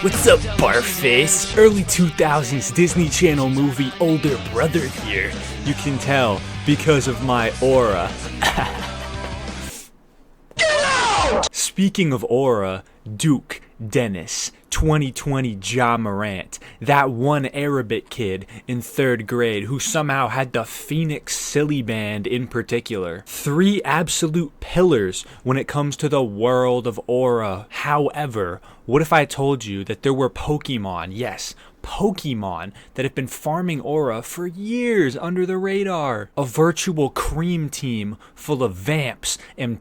What's up, Barface? Early 2000s Disney Channel movie older brother here. You can tell because of my aura. Speaking of aura, Duke, Dennis, 2020 Ja Morant, that one Arabic kid in 3rd grade who somehow had the Phoenix Silly Band in particular. 3 absolute pillars when it comes to the world of aura. However, what if I told you that there were Pokemon, yes, Pokemon, that have been farming aura for years under the radar? A virtual cream team full of vamps and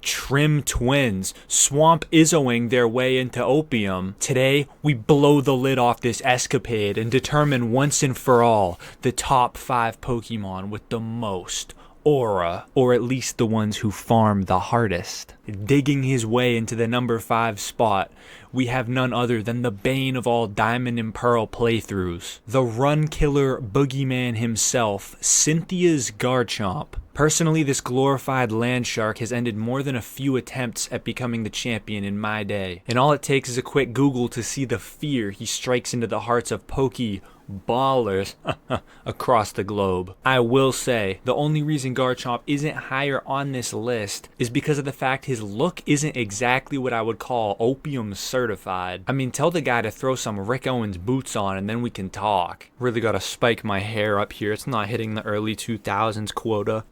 trim twins, Swamp Izzoing their way into opium. Today, we blow the lid off this escapade and determine once and for all the top 5 Pokemon with the most aura, or at least the ones who farm the hardest. Digging his way into the number 5 spot, we have none other than the bane of all Diamond and Pearl playthroughs, the run killer boogeyman himself, Cynthia's Garchomp. Personally, this glorified land shark has ended more than a few attempts at becoming the champion in my day, and all it takes is a quick Google to see the fear he strikes into the hearts of Poké Ballers across the globe. I will say, the only reason Garchomp isn't higher on this list is because of the fact his look isn't exactly what I would call opium-certified. I mean, tell the guy to throw some Rick Owens boots on and then we can talk. Really gotta spike my hair up here. It's not hitting the early 2000s quota.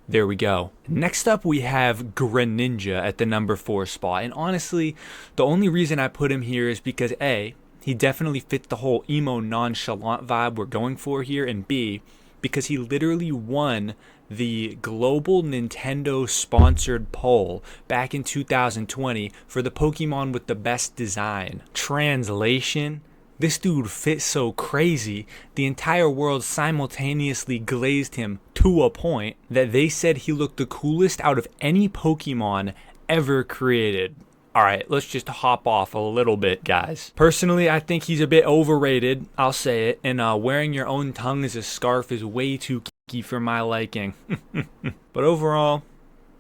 There we go. Next up, we have Greninja at the number 4 spot. And honestly, the only reason I put him here is because A, he definitely fits the whole emo nonchalant vibe we're going for here, and B, because he literally won the global Nintendo sponsored poll back in 2020 for the Pokemon with the best design. Translation: this dude fits so crazy, the entire world simultaneously glazed him to a point that they said he looked the coolest out of any Pokemon ever created. Alright, let's just hop off a little bit, guys. Personally, I think he's a bit overrated, I'll say it, and wearing your own tongue as a scarf is way too kinky for my liking. But overall,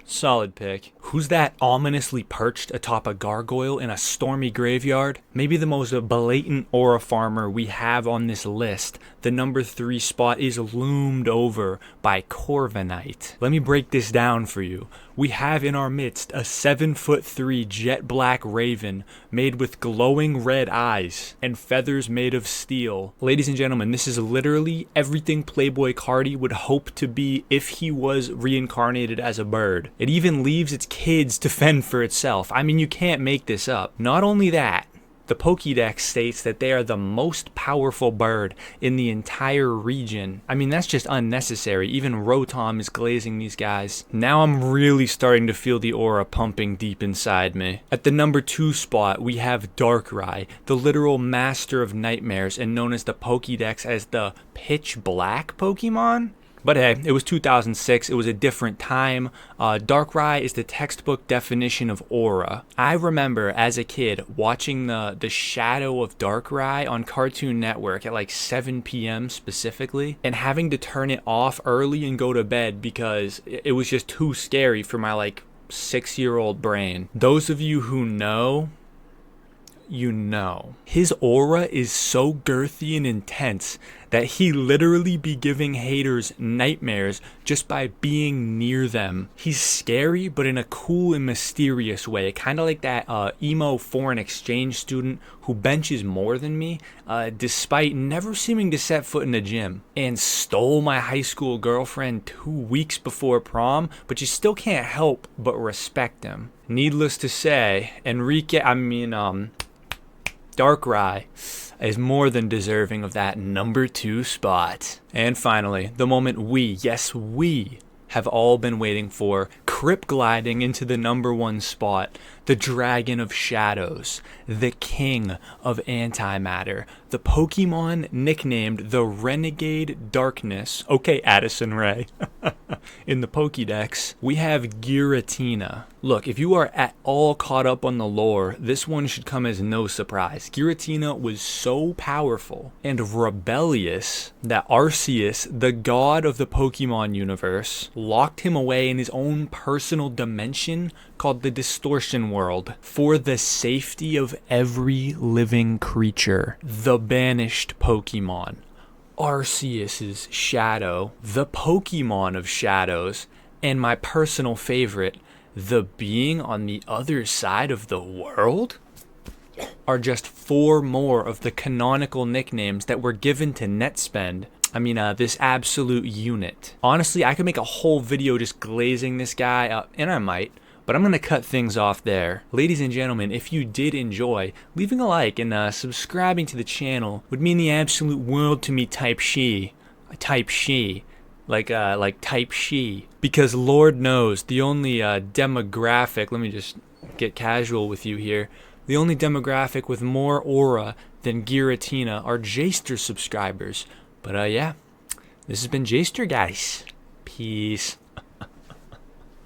solid pick. Who's that ominously perched atop a gargoyle in a stormy graveyard? Maybe the most blatant aura farmer we have on this list. The number 3 spot is loomed over by Corviknight. Let me break this down for you. We have in our midst a 7'3" jet black raven made with glowing red eyes and feathers made of steel. Ladies and gentlemen, this is literally everything Playboi Carti would hope to be if he was reincarnated as a bird. It even leaves its kids to fend for itself. I mean, you can't make this up. Not only that, the Pokédex states that they are the most powerful bird in the entire region. I mean, that's just unnecessary. Even Rotom is glazing these guys. Now I'm really starting to feel the aura pumping deep inside me. At the number 2 spot, we have Darkrai, the literal master of nightmares and known as the Pokédex as the pitch black Pokemon. But hey, it was 2006, it was a different time. Darkrai is the textbook definition of aura. I remember as a kid watching the Shadow of Darkrai on Cartoon Network at like 7 p.m. specifically, and having to turn it off early and go to bed because it was just too scary for my like 6-year-old brain. Those of you who know, you know. His aura is so girthy and intense that he literally be giving haters nightmares just by being near them. He's scary, but in a cool and mysterious way, kind of like that emo foreign exchange student who benches more than me, despite never seeming to set foot in a gym, and stole my high school girlfriend 2 weeks before prom, but you still can't help but respect him. Needless to say, Darkrai is more than deserving of that number 2 spot. And finally, the moment we have all been waiting for, crip gliding into the number 1 spot, the Dragon of Shadows, the King of Antimatter, the Pokemon nicknamed the Renegade Darkness. Okay, Addison Rae. In the Pokédex, we have Giratina. Look, if you are at all caught up on the lore, this one should come as no surprise. Giratina was so powerful and rebellious that Arceus, the god of the Pokemon universe, locked him away in his own personal dimension called the Distortion World for the safety of every living creature. The banished Pokemon. Arceus's shadow, the Pokemon of shadows, and my personal favorite, the being on the other side of the world, are just 4 more of the canonical nicknames that were given to Netspend. I mean, this absolute unit. Honestly, I could make a whole video just glazing this guy up, and I might, but I'm going to cut things off there. Ladies and gentlemen, if you did enjoy, leaving a like and subscribing to the channel would mean the absolute world to me. Type she. Like type she. Because Lord knows, the only demographic, let me just get casual with you here, the only demographic with more aura than Giratina are Jster subscribers. But yeah, this has been Jster, guys. Peace.